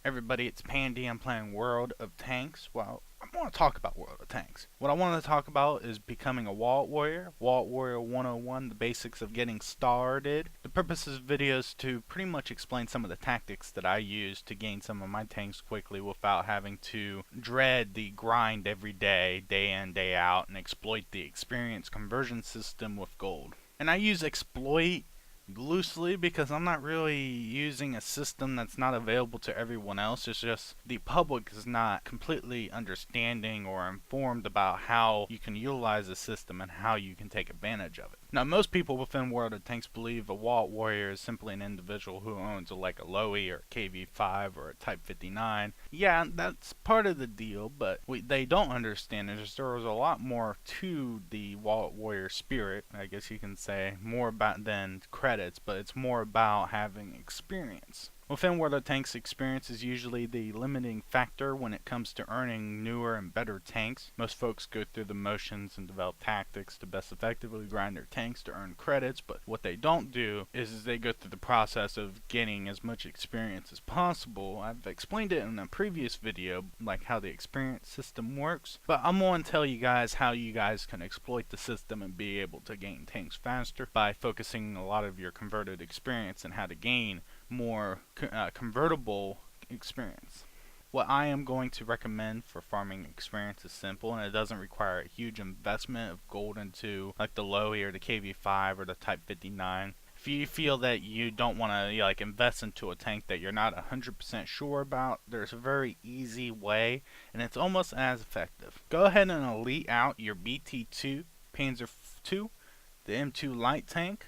Everybody, it's Pandy. I'm playing World of Tanks. Well, I want to talk about World of Tanks. What I want to talk about is becoming a Vault Warrior. Vault Warrior 101, the basics of getting started. The purpose of this video is to pretty much explain some of the tactics that I use to gain some of my tanks quickly without having to dread the grind every day, day in, day out, and exploit the experience conversion system with gold. And I use exploit loosely because I'm not really using a system that's not available to everyone else. It's just the public is not completely understanding or informed about how you can utilize the system and how you can take advantage of it. Now, most people within World of Tanks believe a Vault Warrior is simply an individual who owns like a Lowy or a KV5 or a Type 59. Yeah, that's part of the deal, but what they don't understand is there is a lot more to the Vault Warrior spirit, I guess you can say, more about than credits, but it's more about having experience. Within World of Tanks, experience is usually the limiting factor when it comes to earning newer and better tanks. Most folks go through the motions and develop tactics to best effectively grind their tanks to earn credits, but what they don't do is they go through the process of getting as much experience as possible. I've explained it in a previous video, like how the experience system works, but I'm going to tell you guys how you guys can exploit the system and be able to gain tanks faster by focusing a lot of your converted experience and how to gain more convertible experience. What I am going to recommend for farming experience is simple, and it doesn't require a huge investment of gold into like the Lowy or the KV5 or the Type 59. If you feel that you don't want to invest into a tank that you're not 100% sure about, there's a very easy way, and it's almost as effective. Go ahead and elite out your BT2 Panzer II, the M2 light tank.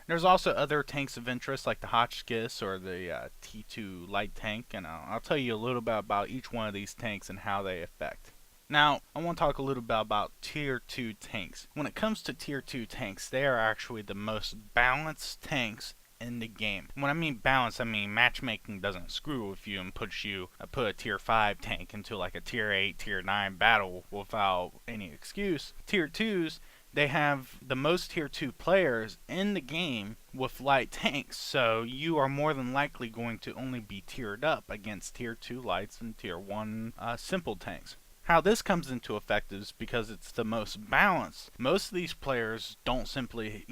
There's also other tanks of interest like the Hotchkiss or the T2 light tank, and I'll tell you a little bit about each one of these tanks and how they affect. Now, I want to talk a little bit about Tier 2 tanks. When it comes to Tier 2 tanks, they are actually the most balanced tanks in the game. When I mean balanced, I mean matchmaking doesn't screw with you and put a Tier 5 tank into like a Tier 8, Tier 9 battle without any excuse. Tier 2s, they have the most Tier 2 players in the game with light tanks, so you are more than likely going to only be tiered up against Tier 2 lights and Tier 1 simple tanks. How this comes into effect is because it's the most balanced. Most of these players don't simply,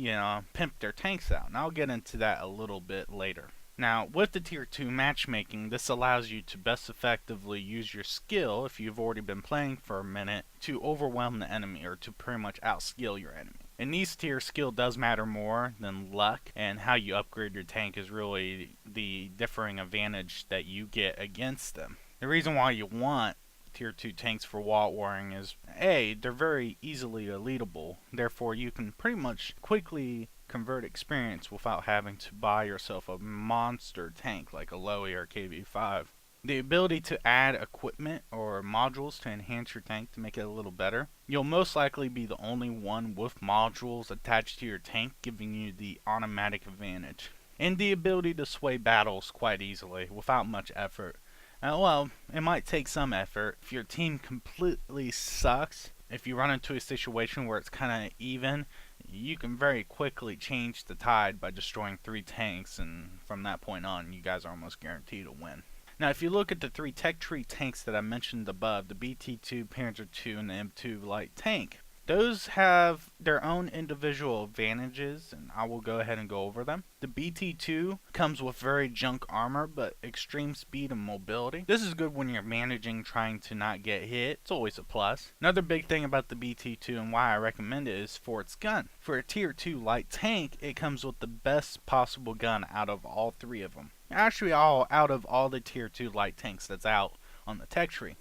pimp their tanks out, and I'll get into that a little bit later. Now, with the Tier 2 matchmaking, this allows you to best effectively use your skill, if you've already been playing for a minute, to overwhelm the enemy or to pretty much outskill your enemy. In these tiers, skill does matter more than luck, and how you upgrade your tank is really the differing advantage that you get against them. The reason why you want Tier 2 tanks for Vault Warring is, A, they're very easily elitable, therefore you can pretty much quickly convert experience without having to buy yourself a monster tank like a Lowy or KV5. The ability to add equipment or modules to enhance your tank to make it a little better. You'll most likely be the only one with modules attached to your tank, giving you the automatic advantage. And the ability to sway battles quite easily without much effort. Well, it might take some effort. If your team completely sucks, if you run into a situation where it's kind of even, you can very quickly change the tide by destroying 3 tanks, and from that point on, you guys are almost guaranteed to win. Now, if you look at the 3 tech tree tanks that I mentioned above, the BT2, Panzer II, and the M2 light tank, those have their own individual advantages, and I will go ahead and go over them. The BT2 comes with very junk armor, but extreme speed and mobility. This is good when you're managing trying to not get hit. It's always a plus. Another big thing about the BT2 and why I recommend it is for its gun. For a Tier 2 light tank, it comes with the best possible gun out of all 3 of them. Actually, out of all the Tier 2 light tanks that's out on the tech tree.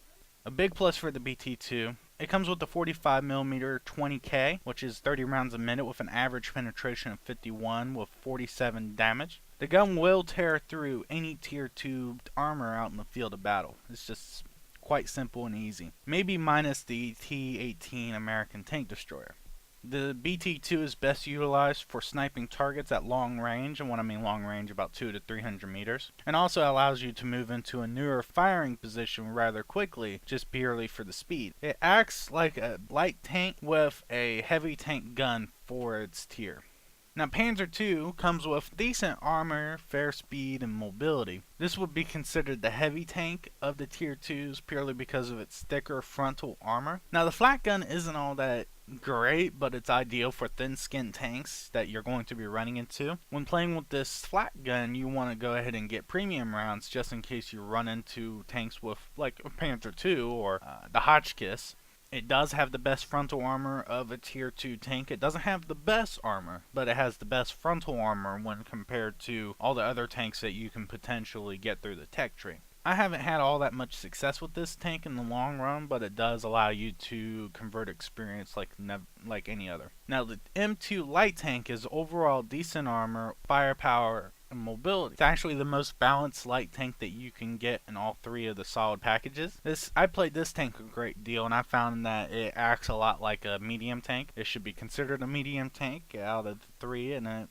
A big plus for the BT2, it comes with the 45mm 20K, which is 30 rounds a minute with an average penetration of 51 with 47 damage. The gun will tear through any Tier 2 armor out in the field of battle. It's just quite simple and easy. Maybe minus the T-18 American Tank Destroyer. The BT2 is best utilized for sniping targets at long range, and when I mean long range, about 200 to 300 meters, and also allows you to move into a newer firing position rather quickly, just purely for the speed. It acts like a light tank with a heavy tank gun for its tier. Now Panzer II comes with decent armor, fair speed, and mobility. This would be considered the heavy tank of the tier 2s purely because of its thicker frontal armor. Now the flak gun isn't all that great, but it's ideal for thin-skinned tanks that you're going to be running into. When playing with this flak gun, you want to go ahead and get premium rounds just in case you run into tanks with like a Panzer II or the Hotchkiss. It does have the best frontal armor of a tier 2 tank. It doesn't have the best armor, but it has the best frontal armor when compared to all the other tanks that you can potentially get through the tech tree. I haven't had all that much success with this tank in the long run, but it does allow you to convert experience like any other. Now the M2 light tank is overall decent armor, firepower, and mobility. It's actually the most balanced light tank that you can get in all three of the solid packages. I played this tank a great deal, and I found that it acts a lot like a medium tank. It should be considered a medium tank out of the three, and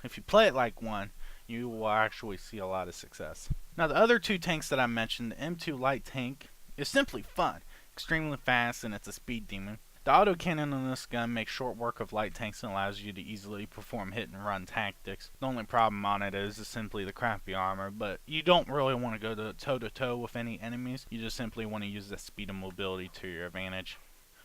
if you play it like one, you will actually see a lot of success. Now the other two tanks that I mentioned, the M2 light tank is simply fun, extremely fast, and it's a speed demon. The autocannon on this gun makes short work of light tanks and allows you to easily perform hit and run tactics. The only problem on it is simply the crappy armor, but you don't really want to go toe to toe with any enemies. You just simply want to use the speed and mobility to your advantage.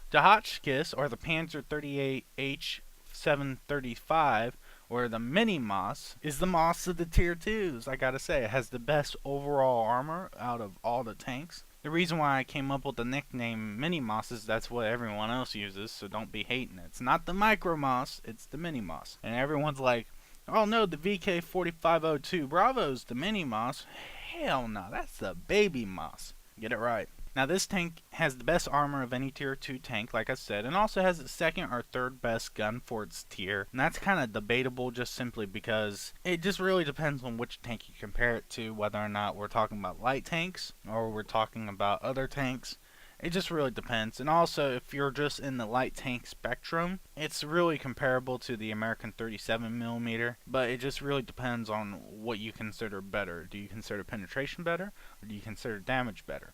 The Hotchkiss, or the Panzer 38H 735, or the Mini Moss, is the Moss of the tier 2s. I gotta say, it has the best overall armor out of all the tanks. The reason why I came up with the nickname Mini Moss is that's what everyone else uses, so don't be hating it. It's not the Micro Moss, it's the Mini Moss. And everyone's like, oh no, the VK4502 Bravo's the Mini Moss. Hell no, that's the Baby Moss. Get it right. Now this tank has the best armor of any tier 2 tank, like I said, and also has the second or third best gun for its tier. And that's kind of debatable just simply because it just really depends on which tank you compare it to, whether or not we're talking about light tanks or we're talking about other tanks. It just really depends. And also, if you're just in the light tank spectrum, it's really comparable to the American 37mm, but it just really depends on what you consider better. Do you consider penetration better, or do you consider damage better?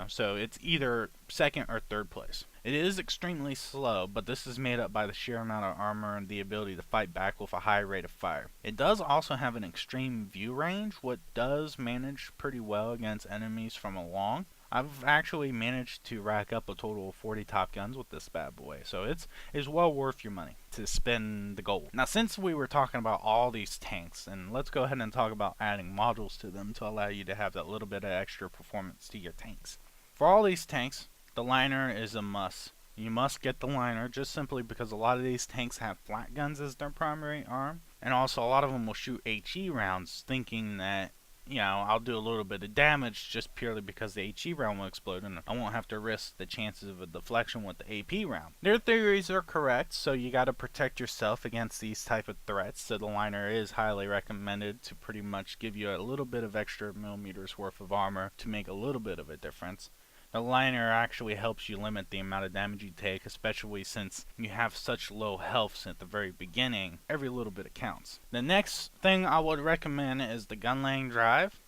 So it's either second or third place. It is extremely slow, but this is made up by the sheer amount of armor and the ability to fight back with a high rate of fire. It does also have an extreme view range, what does manage pretty well against enemies from along. I've actually managed to rack up a total of 40 top guns with this bad boy, so it's well worth your money to spend the gold. Now since we were talking about all these tanks, and let's go ahead and talk about adding modules to them to allow you to have that little bit of extra performance to your tanks. For all these tanks, the liner is a must. You must get the liner just simply because a lot of these tanks have flat guns as their primary arm, and also a lot of them will shoot HE rounds thinking that I'll do a little bit of damage just purely because the HE round will explode and I won't have to risk the chances of a deflection with the AP round. Their theories are correct, so you gotta protect yourself against these type of threats, so the liner is highly recommended to pretty much give you a little bit of extra millimeters worth of armor to make a little bit of a difference. The liner actually helps you limit the amount of damage you take, especially since you have such low healths at the very beginning. Every little bit counts. The next thing I would recommend is the gun-laying drive.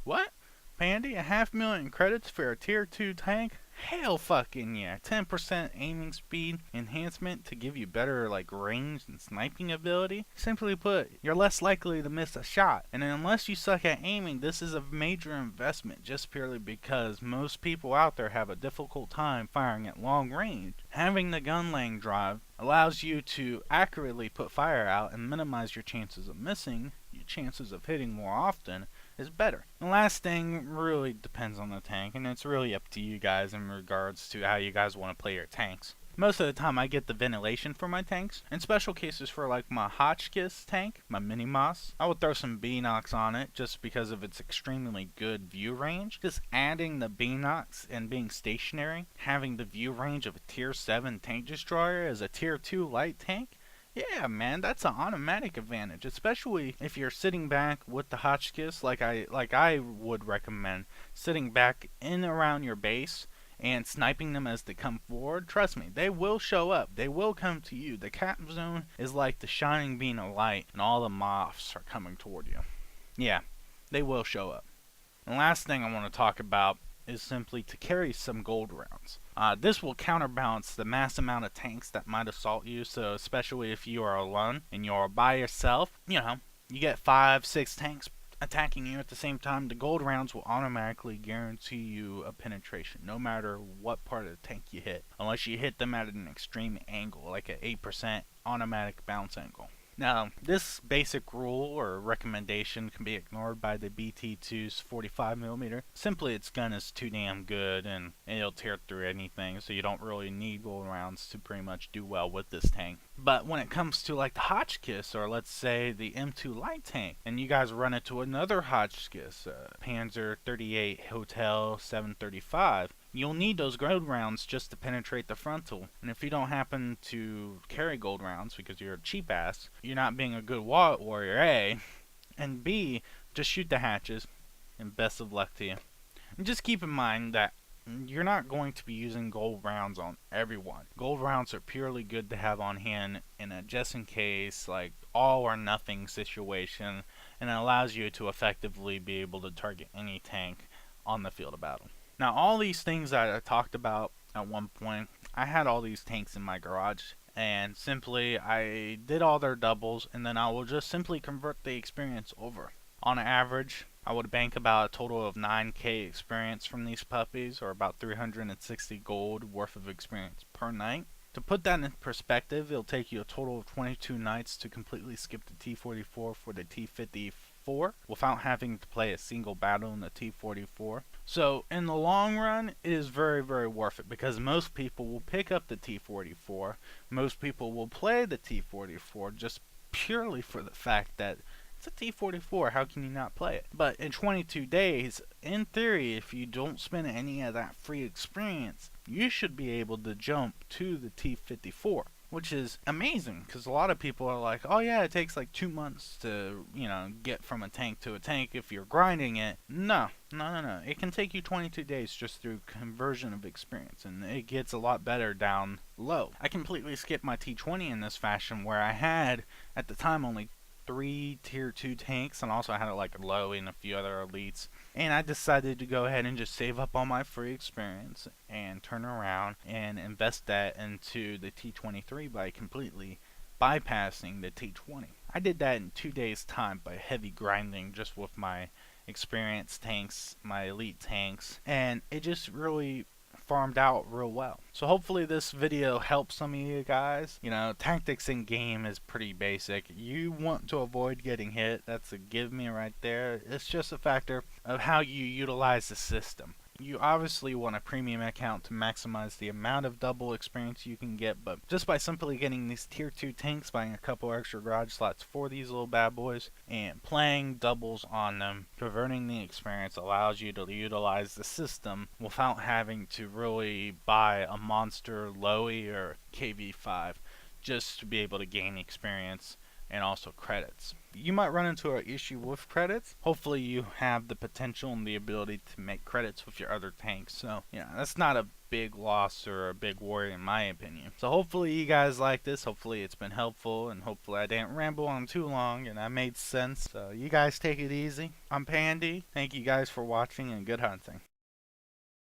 What? Pandy, 500,000 credits for a tier 2 tank? Hell fucking yeah. 10% aiming speed enhancement to give you better range and sniping ability. Simply put, you're less likely to miss a shot. And unless you suck at aiming, this is a major investment just purely because most people out there have a difficult time firing at long range. Having the gun laying drive allows you to accurately put fire out and minimize your chances of missing. Your chances of hitting more often is better. The last thing really depends on the tank, and it's really up to you guys in regards to how you guys want to play your tanks. Most of the time I get the ventilation for my tanks. In special cases for my Hotchkiss tank, my Mini Moss, I would throw some Binocs on it just because of its extremely good view range. Just adding the Binocs and being stationary, having the view range of a tier 7 tank destroyer as a tier 2 light tank, yeah, man, that's an automatic advantage, especially if you're sitting back with the Hotchkiss, like I would recommend sitting back in around your base and sniping them as they come forward. Trust me, they will show up. They will come to you. The cap zone is like the shining beam of light, and all the moths are coming toward you. Yeah, they will show up. And the last thing I want to talk about is simply to carry some gold rounds. This will counterbalance the mass amount of tanks that might assault you, so especially if you are alone and you're by yourself, you get 5-6 tanks attacking you at the same time, the gold rounds will automatically guarantee you a penetration, no matter what part of the tank you hit, unless you hit them at an extreme angle, like an 8% automatic bounce angle. Now, this basic rule or recommendation can be ignored by the BT2's 45mm. Simply, its gun is too damn good and it'll tear through anything, so you don't really need gold rounds to pretty much do well with this tank. But when it comes to like the Hotchkiss, or let's say the M2 light tank, and you guys run into another Hotchkiss, Panzer 38 Hotel 735, you'll need those gold rounds just to penetrate the frontal. And if you don't happen to carry gold rounds because you're a cheap ass, you're not being a good warrior, A. And B, just shoot the hatches, and best of luck to you. And just keep in mind that you're not going to be using gold rounds on everyone. Gold rounds are purely good to have on hand in a just in case, like all or nothing situation, and it allows you to effectively be able to target any tank on the field of battle. Now, all these things that I talked about at one point, I had all these tanks in my garage, and simply I did all their doubles, and then I will just simply convert the experience over. On average, I would bank about a total of 9k experience from these puppies, or about 360 gold worth of experience per night. To put that in perspective, it'll take you a total of 22 nights to completely skip the T-44 for the T-54 without having to play a single battle in the T-44. So in the long run, it is very, very worth it, because most people will pick up the T-44. Most people will play the T-44 just purely for the fact that it's a T-44, how can you not play it? But in 22 days, in theory, if you don't spend any of that free experience, you should be able to jump to the T-54, which is amazing, because a lot of people are like, oh yeah, it takes like 2 months to, get from a tank to a tank if you're grinding it. No. It can take you 22 days just through conversion of experience, and it gets a lot better down low. I completely skipped my T-20 in this fashion, where I had, at the time, only 3 tier 2 tanks, and also I had like a low and a few other elites, and I decided to go ahead and just save up all my free experience and turn around and invest that into the T-23 by completely bypassing the T-20. I did that in 2 days time by heavy grinding just with my experienced tanks, my elite tanks, and it just really farmed out real well. So hopefully this video helps some of you guys. Tactics in game is pretty basic. You want to avoid getting hit. That's a give me right there. It's just a factor of how you utilize the system. You obviously want a premium account to maximize the amount of double experience you can get, but just by simply getting these tier 2 tanks, buying a couple extra garage slots for these little bad boys, and playing doubles on them, converting the experience allows you to utilize the system without having to really buy a monster Lowy or KV5 just to be able to gain experience and also credits. You might run into an issue with credits. Hopefully you have the potential and the ability to make credits with your other tanks. So, that's not a big loss or a big worry in my opinion. So hopefully you guys like this. Hopefully it's been helpful, and hopefully I didn't ramble on too long and I made sense. So you guys take it easy. I'm Pandy. Thank you guys for watching, and good hunting.